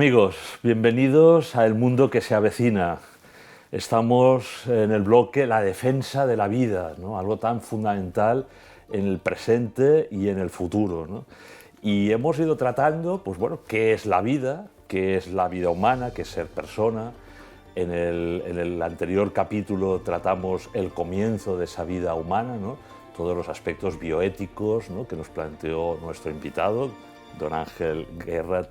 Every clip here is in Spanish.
Amigos, bienvenidos a El Mundo que se avecina. Estamos en el bloque La defensa de la vida, ¿no? Algo tan fundamental en el presente y en el futuro, ¿no? Y hemos ido tratando, pues bueno, qué es la vida humana, qué es ser persona. En el anterior capítulo tratamos el comienzo de esa vida humana, ¿no? Todos los aspectos bioéticos, ¿no?, que nos planteó nuestro invitado, don Ángel Guerra.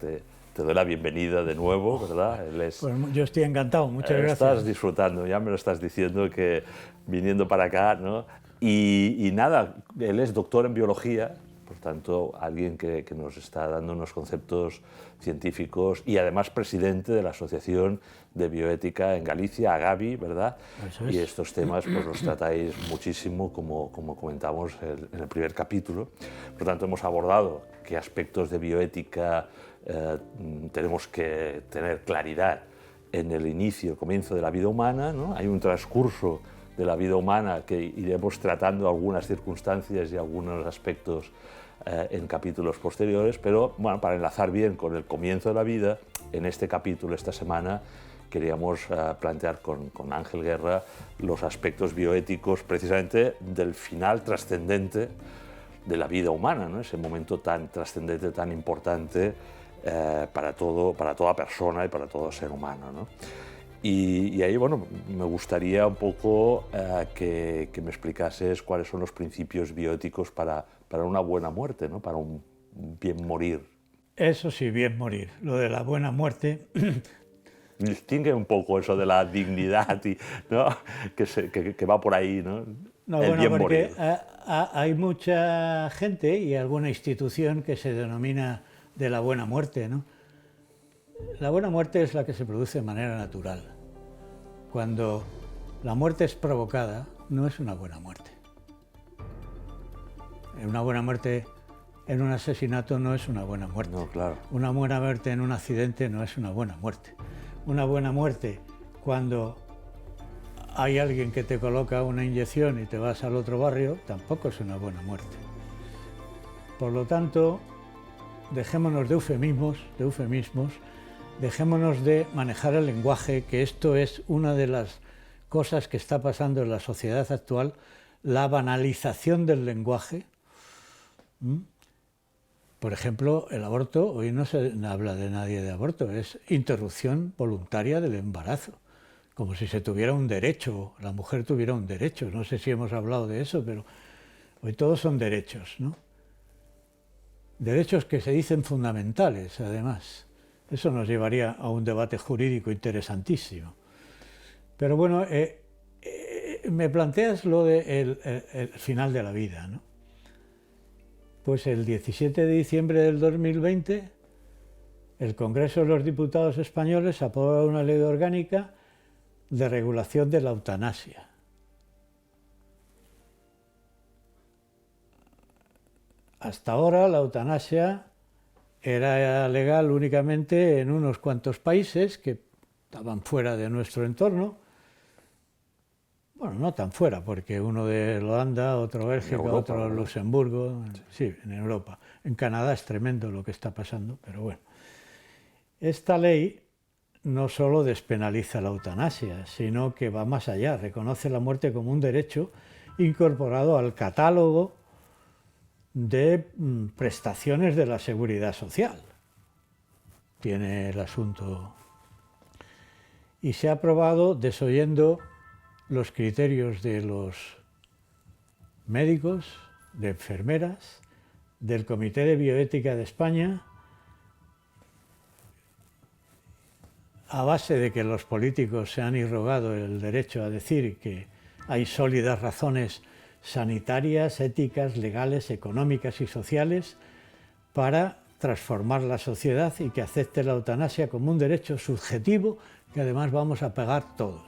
Te doy la bienvenida de nuevo, ¿verdad? Pues yo estoy encantado, muchas gracias. Estás disfrutando, ya me lo estás diciendo, que viniendo para acá, ¿no? Y nada, él es doctor en biología, por tanto, alguien que nos está dando unos conceptos científicos y además presidente de la Asociación de Bioética en Galicia, AGABI, ¿verdad? Eso es. Y estos temas pues los tratáis muchísimo, como comentamos en el primer capítulo. Por tanto, hemos abordado qué aspectos de bioética tenemos que tener claridad en el inicio, el comienzo de la vida humana, ¿no? Hay un transcurso de la vida humana que iremos tratando algunas circunstancias y algunos aspectos en capítulos posteriores, pero bueno, para enlazar bien con el comienzo de la vida, en este capítulo, esta semana, queríamos plantear con Ángel Guerra los aspectos bioéticos precisamente del final trascendente de la vida humana, ¿no? Ese momento tan trascendente, tan importante para toda persona y para todo ser humano, ¿no? Y ahí, bueno, me gustaría un poco que me explicases cuáles son los principios bioéticos para una buena muerte, ¿no? Para un bien morir. Eso sí, bien morir. Lo de la buena muerte... Distingue un poco eso de la dignidad, ¿no? que va por ahí, ¿no? No, el bueno, bien porque morir. hay mucha gente y alguna institución que se denomina de la buena muerte, ¿no? La buena muerte es la que se produce de manera natural. Cuando la muerte es provocada, no es una buena muerte. Una buena muerte en un asesinato no es una buena muerte. No, claro. Una buena muerte en un accidente no es una buena muerte. Una buena muerte cuando hay alguien que te coloca una inyección y te vas al otro barrio, tampoco es una buena muerte. Por lo tanto, dejémonos de eufemismos, dejémonos de manejar el lenguaje, que esto es una de las cosas que está pasando en la sociedad actual, la banalización del lenguaje. Por ejemplo, el aborto, hoy no se habla de nadie de aborto, es interrupción voluntaria del embarazo, como si se tuviera un derecho, la mujer tuviera un derecho. No sé si hemos hablado de eso, pero hoy todos son derechos, ¿no? Derechos que se dicen fundamentales, además. Eso nos llevaría a un debate jurídico interesantísimo. Pero bueno, me planteas lo del el final de la vida, ¿no? Pues el 17 de diciembre del 2020, el Congreso de los Diputados españoles aprobó una ley orgánica de regulación de la eutanasia. Hasta ahora la eutanasia era legal únicamente en unos cuantos países que estaban fuera de nuestro entorno. Bueno, no tan fuera, porque uno de Holanda, otro Bélgica, Europa, otro Luxemburgo, sí, en Europa. En Canadá es tremendo lo que está pasando, pero bueno. Esta ley no solo despenaliza la eutanasia, sino que va más allá, reconoce la muerte como un derecho incorporado al catálogo de prestaciones de la seguridad social. Tiene el asunto. Y se ha aprobado desoyendo los criterios de los médicos, de enfermeras, del Comité de Bioética de España, a base de que los políticos se han irrogado el derecho a decir que hay sólidas razones sanitarias, éticas, legales, económicas y sociales para transformar la sociedad y que acepte la eutanasia como un derecho subjetivo que además vamos a pagar todos.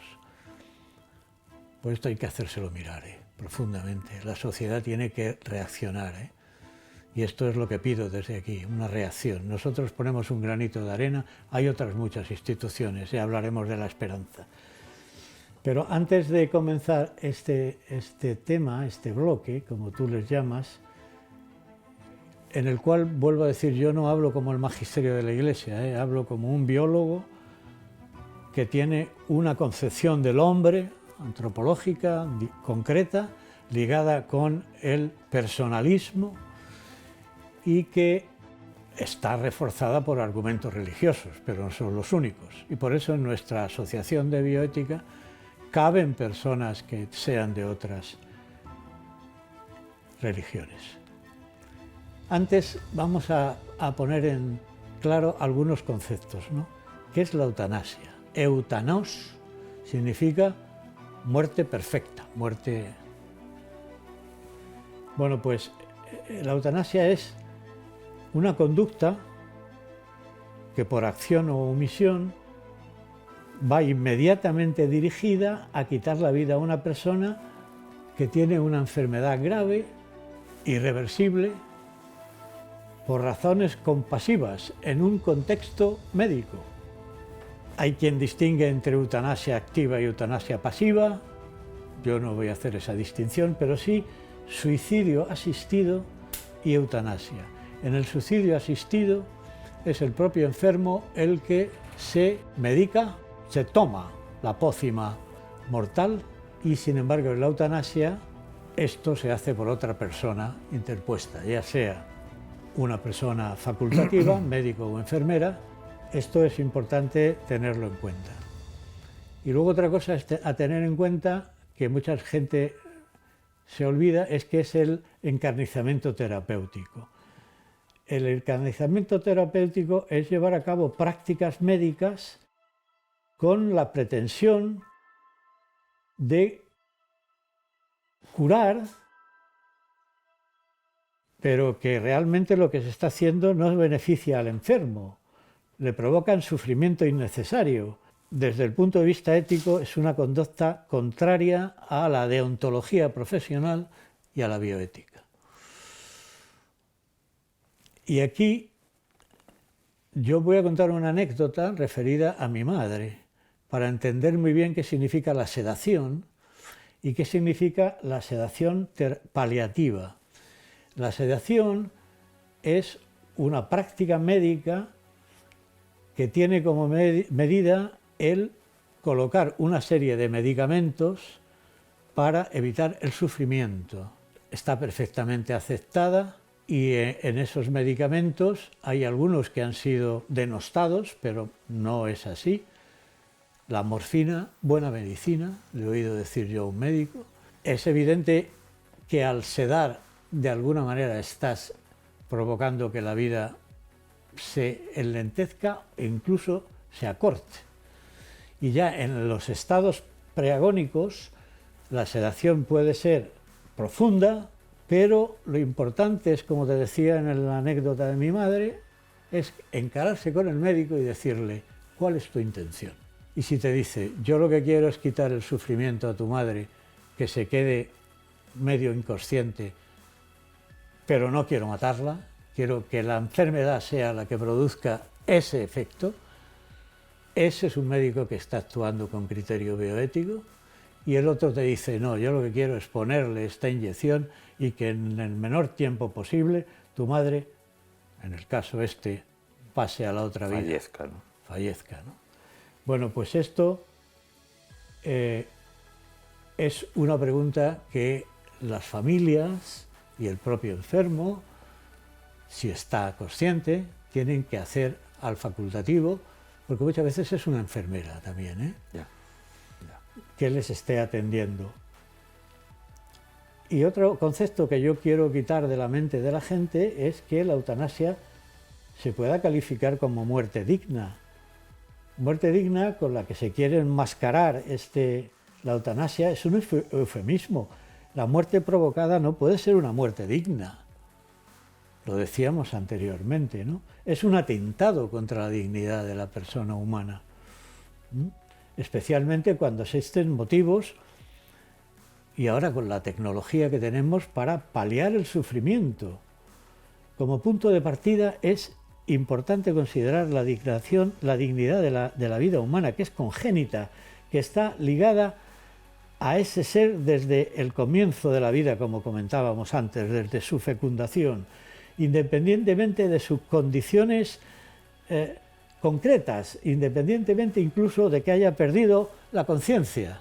Pues esto hay que hacérselo mirar, profundamente. La sociedad tiene que reaccionar, y esto es lo que pido desde aquí, una reacción. Nosotros ponemos un granito de arena, hay otras muchas instituciones, ya hablaremos de la esperanza. Pero antes de comenzar este tema, este bloque, como tú les llamas, en el cual, vuelvo a decir, yo no hablo como el magisterio de la Iglesia, hablo como un biólogo que tiene una concepción del hombre antropológica, concreta, ligada con el personalismo y que está reforzada por argumentos religiosos, pero no son los únicos. Y por eso en nuestra asociación de bioética caben personas que sean de otras religiones. Antes vamos a poner en claro algunos conceptos, ¿no? ¿Qué es la eutanasia? Eutanos significa muerte perfecta, muerte... Bueno, pues la eutanasia es una conducta que por acción o omisión va inmediatamente dirigida a quitar la vida a una persona que tiene una enfermedad grave, irreversible, por razones compasivas, en un contexto médico. Hay quien distingue entre eutanasia activa y eutanasia pasiva. Yo no voy a hacer esa distinción, pero sí suicidio asistido y eutanasia. En el suicidio asistido es el propio enfermo el que se medica, se toma la pócima mortal y sin embargo en la eutanasia esto se hace por otra persona interpuesta, ya sea una persona facultativa, médico o enfermera. Esto es importante tenerlo en cuenta. Y luego otra cosa a tener en cuenta, que mucha gente se olvida, es que es el encarnizamiento terapéutico. El encarnizamiento terapéutico es llevar a cabo prácticas médicas con la pretensión de curar, pero que realmente lo que se está haciendo no beneficia al enfermo, le provocan sufrimiento innecesario. Desde el punto de vista ético es una conducta contraria a la deontología profesional y a la bioética. Y aquí yo voy a contar una anécdota referida a mi madre, para entender muy bien qué significa la sedación y qué significa la sedación paliativa. La sedación es una práctica médica que tiene como medida el colocar una serie de medicamentos para evitar el sufrimiento. Está perfectamente aceptada y en esos medicamentos hay algunos que han sido denostados, pero no es así. La morfina, buena medicina, le he oído decir yo a un médico. Es evidente que al sedar de alguna manera estás provocando que la vida se enlentezca e incluso se acorte. Y ya en los estados preagónicos la sedación puede ser profunda, pero lo importante es, como te decía en la anécdota de mi madre, es encararse con el médico y decirle ¿cuál es tu intención? Y si te dice yo lo que quiero es quitar el sufrimiento a tu madre, que se quede medio inconsciente, pero no quiero matarla, quiero que la enfermedad sea la que produzca ese efecto, ese es un médico que está actuando con criterio bioético. Y el otro te dice, no, yo lo que quiero es ponerle esta inyección y que en el menor tiempo posible tu madre, en el caso este, pase a la otra vida. Fallezca, ¿no? Fallezca, ¿no? Bueno, pues esto es una pregunta que las familias y el propio enfermo, si está consciente, tienen que hacer al facultativo, porque muchas veces es una enfermera también, ¿eh? Ya. Que les esté atendiendo. Y otro concepto que yo quiero quitar de la mente de la gente es que la eutanasia se pueda calificar como muerte digna. Muerte digna con la que se quiere enmascarar la eutanasia es un eufemismo. La muerte provocada no puede ser una muerte digna. Lo decíamos anteriormente, ¿no? Es un atentado contra la dignidad de la persona humana. Especialmente cuando existen motivos, y ahora con la tecnología que tenemos, para paliar el sufrimiento. Como punto de partida es importante considerar la dignidad de la vida humana, que es congénita, que está ligada a ese ser desde el comienzo de la vida, como comentábamos antes, desde su fecundación. independientemente de sus condiciones concretas, independientemente incluso de que haya perdido la conciencia.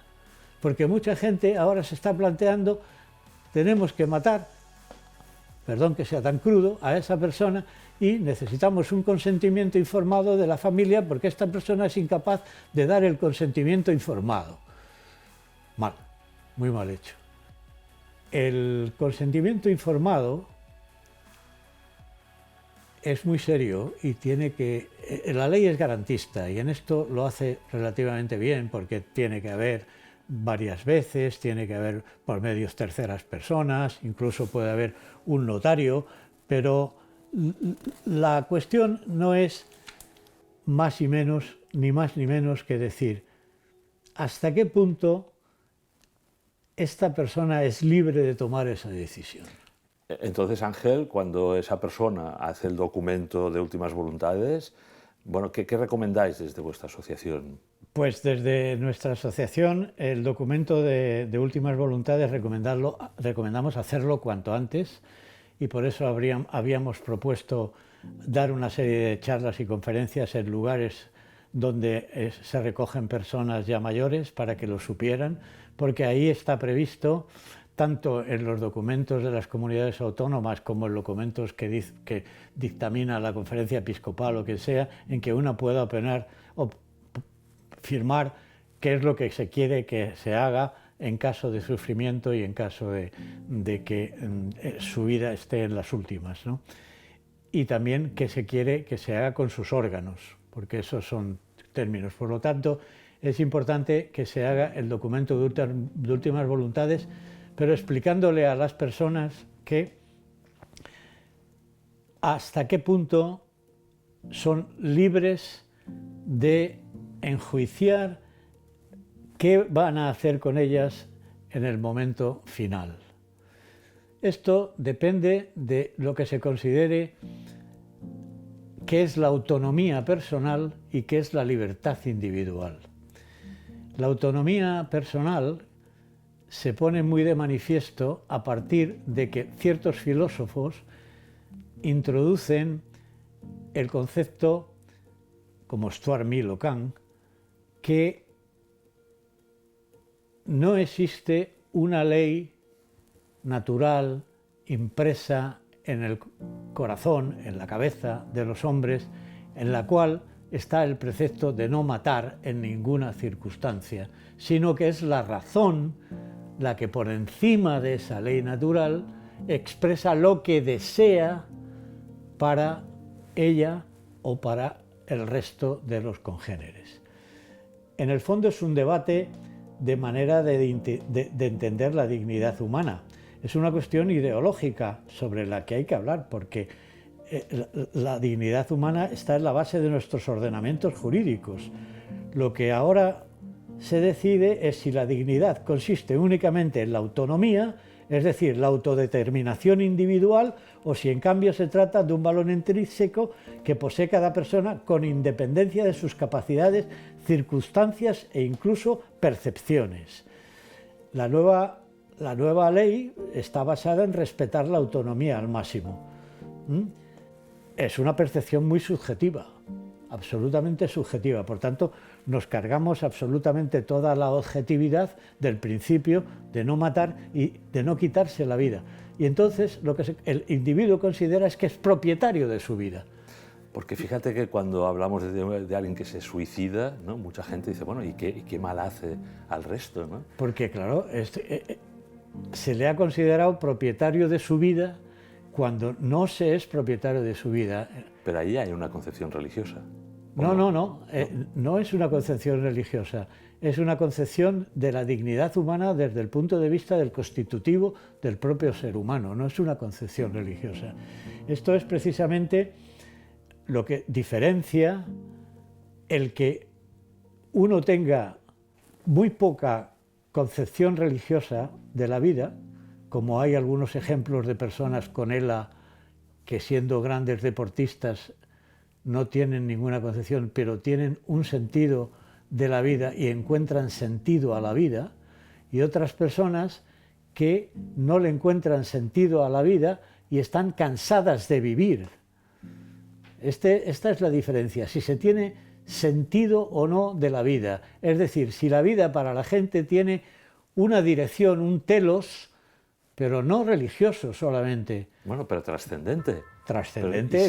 Porque mucha gente ahora se está planteando, tenemos que matar, perdón que sea tan crudo, a esa persona y necesitamos un consentimiento informado de la familia porque esta persona es incapaz de dar el consentimiento informado. Mal, muy mal hecho. El consentimiento informado es muy serio y la ley es garantista y en esto lo hace relativamente bien porque tiene que haber varias veces, tiene que haber por medios terceras personas, incluso puede haber un notario, pero la cuestión no es más y menos, ni más ni menos que decir hasta qué punto esta persona es libre de tomar esa decisión. Entonces, Ángel, cuando esa persona hace el documento de últimas voluntades, bueno, ¿qué recomendáis desde vuestra asociación? Pues desde nuestra asociación el documento de últimas voluntades recomendamos hacerlo cuanto antes y por eso habíamos propuesto dar una serie de charlas y conferencias en lugares donde se recogen personas ya mayores para que lo supieran, porque ahí está previsto tanto en los documentos de las comunidades autónomas como en los documentos que dictamina la conferencia episcopal o que sea, en que una pueda opinar o firmar qué es lo que se quiere que se haga en caso de sufrimiento y en caso de que su vida esté en las últimas, ¿no? Y también qué se quiere que se haga con sus órganos, porque esos son términos. Por lo tanto, es importante que se haga el documento de últimas voluntades, pero explicándole a las personas que hasta qué punto son libres de enjuiciar qué van a hacer con ellas en el momento final. Esto depende de lo que se considere qué es la autonomía personal y qué es la libertad individual. La autonomía personal se pone muy de manifiesto a partir de que ciertos filósofos introducen el concepto, como Stuart Mill o Kant, que no existe una ley natural impresa en el corazón, en la cabeza de los hombres, en la cual está el precepto de no matar en ninguna circunstancia, sino que es la razón la que por encima de esa ley natural expresa lo que desea para ella o para el resto de los congéneres. En el fondo es un debate de manera de entender la dignidad humana. Es una cuestión ideológica sobre la que hay que hablar, porque la dignidad humana está en la base de nuestros ordenamientos jurídicos. Lo que ahora se decide es si la dignidad consiste únicamente en la autonomía, es decir, la autodeterminación individual, o si en cambio se trata de un valor intrínseco que posee cada persona con independencia de sus capacidades, circunstancias e incluso percepciones. La nueva ley está basada en respetar la autonomía al máximo. Es una percepción muy subjetiva, absolutamente subjetiva. Por tanto, nos cargamos absolutamente toda la objetividad del principio de no matar y de no quitarse la vida. Y entonces lo que el individuo considera es que es propietario de su vida. Porque fíjate que cuando hablamos de alguien que se suicida, ¿no? Mucha gente dice, bueno, ¿y qué mal hace al resto, ¿no? Porque, claro, se le ha considerado propietario de su vida cuando no se es propietario de su vida. Pero ahí hay una concepción religiosa. No es una concepción religiosa, es una concepción de la dignidad humana desde el punto de vista del constitutivo del propio ser humano, no es una concepción religiosa. Esto es precisamente lo que diferencia el que uno tenga muy poca concepción religiosa de la vida, como hay algunos ejemplos de personas con ELA que siendo grandes deportistas no tienen ninguna concepción, pero tienen un sentido de la vida y encuentran sentido a la vida, y otras personas que no le encuentran sentido a la vida y están cansadas de vivir. Esta es la diferencia, si se tiene sentido o no de la vida. Es decir, si la vida para la gente tiene una dirección, un telos, pero no religioso solamente. Bueno, pero trascendente. Trascendente,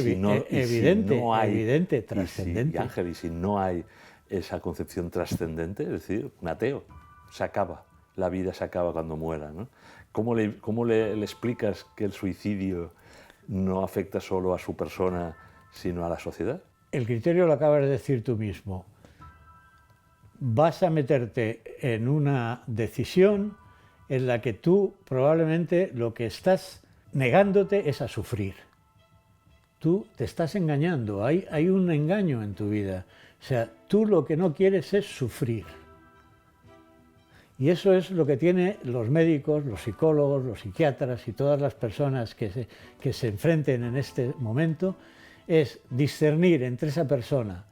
evidente, trascendente. Ángel, y si no hay esa concepción trascendente, es decir, un ateo, se acaba, la vida se acaba cuando muera, ¿no? ¿Cómo le explicas que el suicidio no afecta solo a su persona, sino a la sociedad? El criterio lo acabas de decir tú mismo. Vas a meterte en una decisión en la que tú probablemente lo que estás negándote es a sufrir. Tú te estás engañando, hay un engaño en tu vida. O sea, tú lo que no quieres es sufrir. Y eso es lo que tienen los médicos, los psicólogos, los psiquiatras y todas las personas que se enfrenten en este momento, es discernir entre esa persona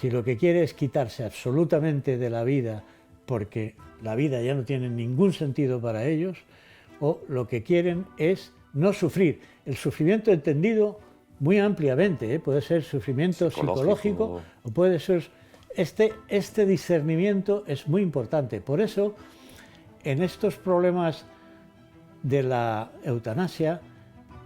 si lo que quiere es quitarse absolutamente de la vida porque la vida ya no tiene ningún sentido para ellos, o lo que quieren es no sufrir. El sufrimiento entendido muy ampliamente, puede ser sufrimiento psicológico o puede ser... Este discernimiento es muy importante. Por eso, en estos problemas de la eutanasia,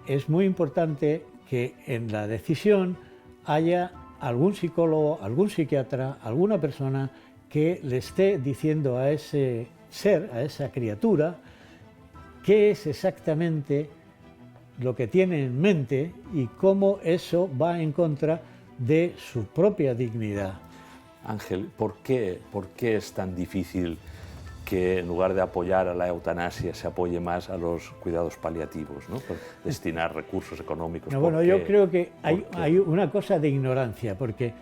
es muy importante que en la decisión haya algún psicólogo, algún psiquiatra, alguna persona que le esté diciendo a ese ser, a esa criatura, qué es exactamente lo que tiene en mente y cómo eso va en contra de su propia dignidad. Ángel, ¿por qué es tan difícil que en lugar de apoyar a la eutanasia se apoye más a los cuidados paliativos, ¿no? Por destinar recursos económicos? No, bueno, yo creo que hay una cosa de ignorancia, porque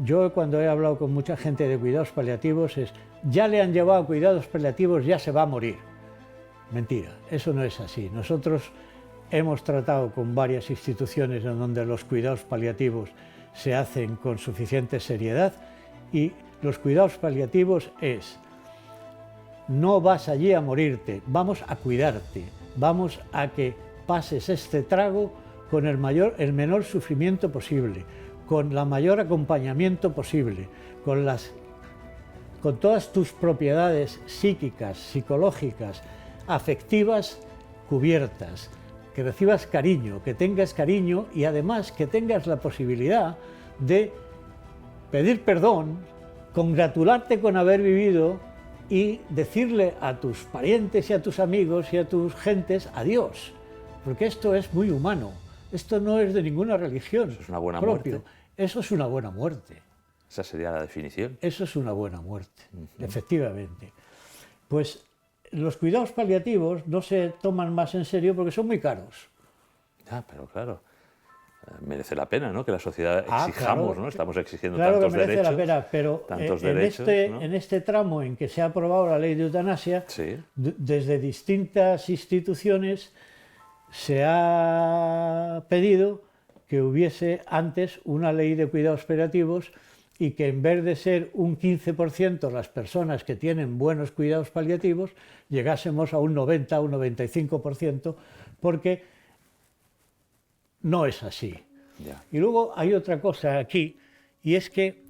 yo cuando he hablado con mucha gente de cuidados paliativos es, ya le han llevado a cuidados paliativos, ya se va a morir. Mentira, eso no es así. Nosotros hemos tratado con varias instituciones en donde los cuidados paliativos se hacen con suficiente seriedad y los cuidados paliativos es, no vas allí a morirte, vamos a cuidarte, vamos a que pases este trago con el menor sufrimiento posible, con la mayor acompañamiento posible, con todas tus propiedades psíquicas, psicológicas, afectivas cubiertas, que recibas cariño, que tengas cariño y además que tengas la posibilidad de pedir perdón, congratularte con haber vivido y decirle a tus parientes y a tus amigos y a tus gentes adiós, porque esto es muy humano, esto no es de ninguna religión. Eso es una buena propio. muerte. Eso es una buena muerte. Esa sería la definición. Eso es una buena muerte, efectivamente. Pues los cuidados paliativos no se toman más en serio porque son muy caros. Ah, pero claro, merece la pena, ¿no? Que la sociedad exijamos, claro, ¿no? Estamos exigiendo claro tantos que merece derechos. la pena, pero en este tramo en que se ha aprobado la ley de eutanasia, sí, desde distintas instituciones se ha pedido que hubiese antes una ley de cuidados paliativos y que en vez de ser un 15% las personas que tienen buenos cuidados paliativos, llegásemos a un 90 o un 95%, porque no es así. ya. Y luego hay otra cosa aquí, y es que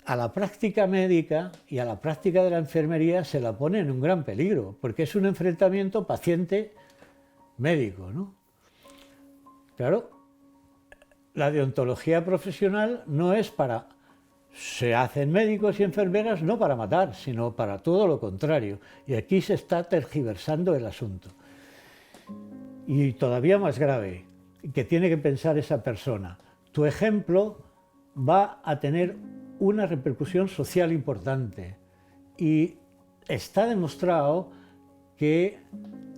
a la práctica médica y a la práctica de la enfermería se la pone en un gran peligro, porque es un enfrentamiento paciente-médico, ¿no? Claro, la deontología profesional no es para... Se hacen médicos y enfermeras no para matar, sino para todo lo contrario. Y aquí se está tergiversando el asunto. Y todavía más grave, que tiene que pensar esa persona. Tu ejemplo va a tener una repercusión social importante. Y está demostrado que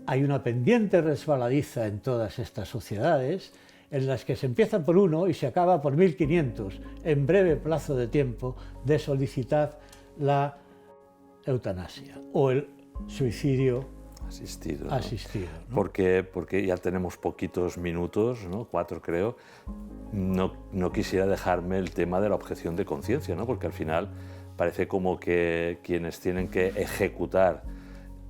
hay una pendiente resbaladiza en todas estas sociedades, en las que se empieza por 1 y se acaba por 1500, en breve plazo de tiempo, de solicitar la eutanasia o el suicidio asistido. ¿no? Asistido, ¿no? Porque ya tenemos poquitos minutos, ¿no? 4 creo. No quisiera dejarme el tema de la objeción de conciencia, ¿no? Porque al final parece como que quienes tienen que ejecutar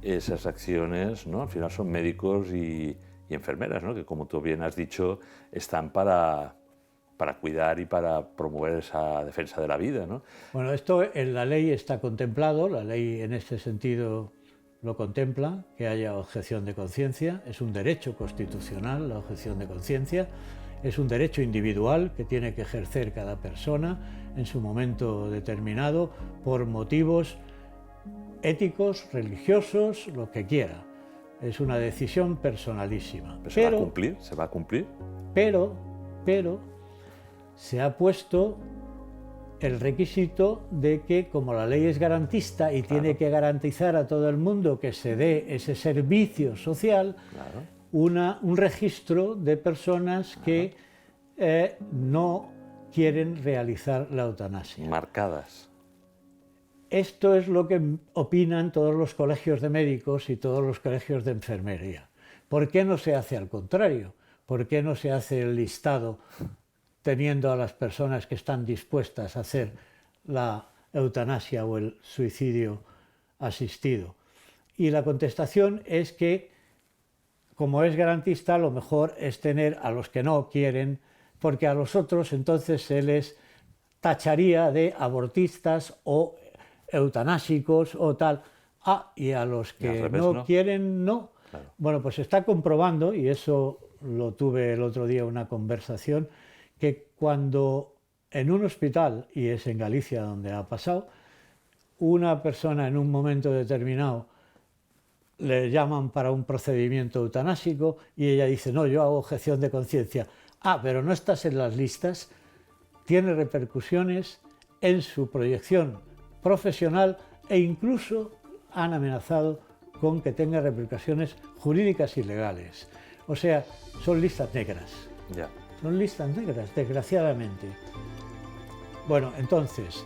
esas acciones, ¿no? Al final son médicos y y enfermeras, ¿no? Que como tú bien has dicho, están para cuidar y para promover esa defensa de la vida, ¿no? Bueno, esto en la ley está contemplado, la ley en este sentido lo contempla, que haya objeción de conciencia, es un derecho constitucional la objeción de conciencia, es un derecho individual que tiene que ejercer cada persona en su momento determinado por motivos éticos, religiosos, lo que quiera. Es una decisión personalísima. ¿Se va a cumplir? ¿Se va a cumplir? Pero se ha puesto el requisito de que, como la ley es garantista y tiene que garantizar a todo el mundo que se dé ese servicio social, un registro de personas que no quieren realizar la eutanasia. Marcadas. Esto es lo que opinan todos los colegios de médicos y todos los colegios de enfermería. ¿Por qué no se hace al contrario? ¿Por qué no se hace el listado teniendo a las personas que están dispuestas a hacer la eutanasia o el suicidio asistido? Y la contestación es que, como es garantista, lo mejor es tener a los que no quieren, porque a los otros entonces se les tacharía de abortistas o eutanásicos o tal. Y a los que no quieren, no. Claro. Bueno, pues se está comprobando, y eso lo tuve el otro día una conversación, que cuando en un hospital, y es en Galicia donde ha pasado, una persona en un momento determinado le llaman para un procedimiento eutanásico y ella dice, no, yo hago objeción de conciencia. Pero no estás en las listas, tiene repercusiones en su proyección profesional e incluso han amenazado con que tenga repercusiones jurídicas y legales. O sea, son listas negras. Ya. Son listas negras, desgraciadamente. Bueno, entonces,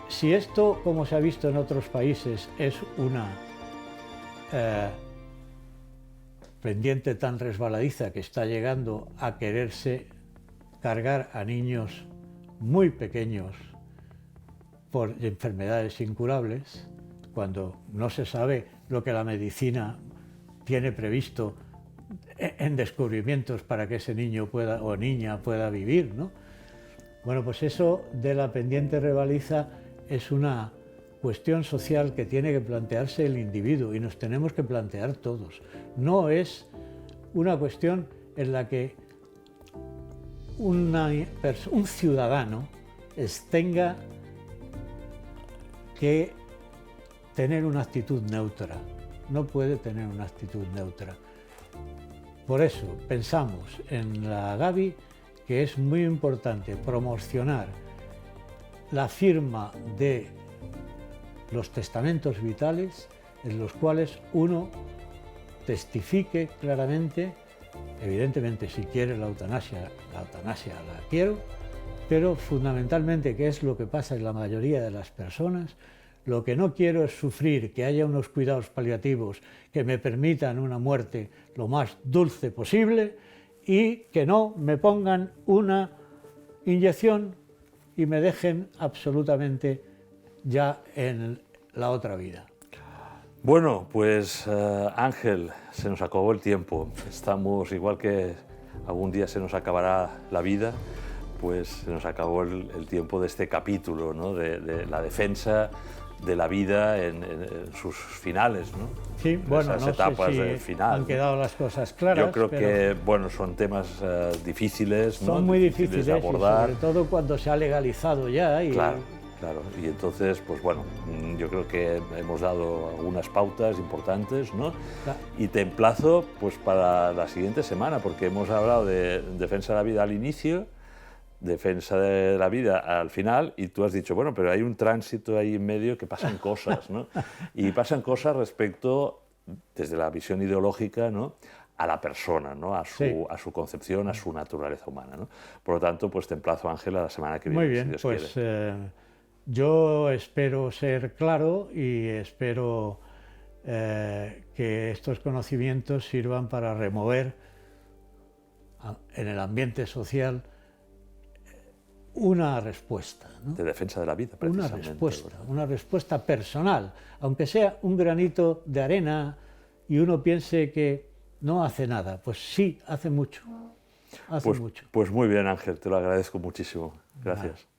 si esto, como se ha visto en otros países, es una pendiente tan resbaladiza que está llegando a quererse cargar a niños muy pequeños por enfermedades incurables, cuando no se sabe lo que la medicina tiene previsto en descubrimientos para que ese niño pueda o niña pueda vivir, ¿no? Bueno, pues eso de la pendiente resbaladiza es una cuestión social que tiene que plantearse el individuo y nos tenemos que plantear todos. No es una cuestión en la que un ciudadano tenga que tener una actitud neutra. No puede tener una actitud neutra. Por eso pensamos en la Gavi que es muy importante promocionar la firma de los testamentos vitales en los cuales uno testifique claramente, evidentemente si quiere la eutanasia la quiero, pero fundamentalmente, ¿qué es lo que pasa en la mayoría de las personas? Lo que no quiero es sufrir, que haya unos cuidados paliativos que me permitan una muerte lo más dulce posible y que no me pongan una inyección y me dejen absolutamente ya en la otra vida. Bueno, pues Ángel, se nos acabó el tiempo. Estamos igual que algún día se nos acabará la vida, pues se nos acabó el tiempo de este capítulo, ¿no? de la defensa de la vida en sus finales, ¿no? Sí, bueno, esas no etapas sé si del final, han quedado las cosas claras. Yo creo que, bueno, son temas difíciles, son ¿no? muy difíciles de abordar. Y sobre todo cuando se ha legalizado ya. Y... Claro, y entonces, pues bueno, yo creo que hemos dado algunas pautas importantes, ¿no? Claro. Y te emplazo, pues, para la siguiente semana, porque hemos hablado de defensa de la vida al inicio, defensa de la vida al final, y tú has dicho, bueno, pero hay un tránsito ahí en medio que pasan cosas, ¿no? Y pasan cosas respecto, desde la visión ideológica, ¿no?, a la persona, ¿no?, a su concepción, a su naturaleza humana, ¿no? Por lo tanto, pues te emplazo, Ángel, a la semana que viene. Muy bien, si Dios pues quiere. Yo espero ser claro y espero que estos conocimientos sirvan para remover en el ambiente social una respuesta, ¿no? De defensa de la vida, precisamente. Una respuesta personal, aunque sea un granito de arena y uno piense que no hace nada. Pues sí, hace mucho. Hace mucho. Pues muy bien, Ángel, te lo agradezco muchísimo. Gracias.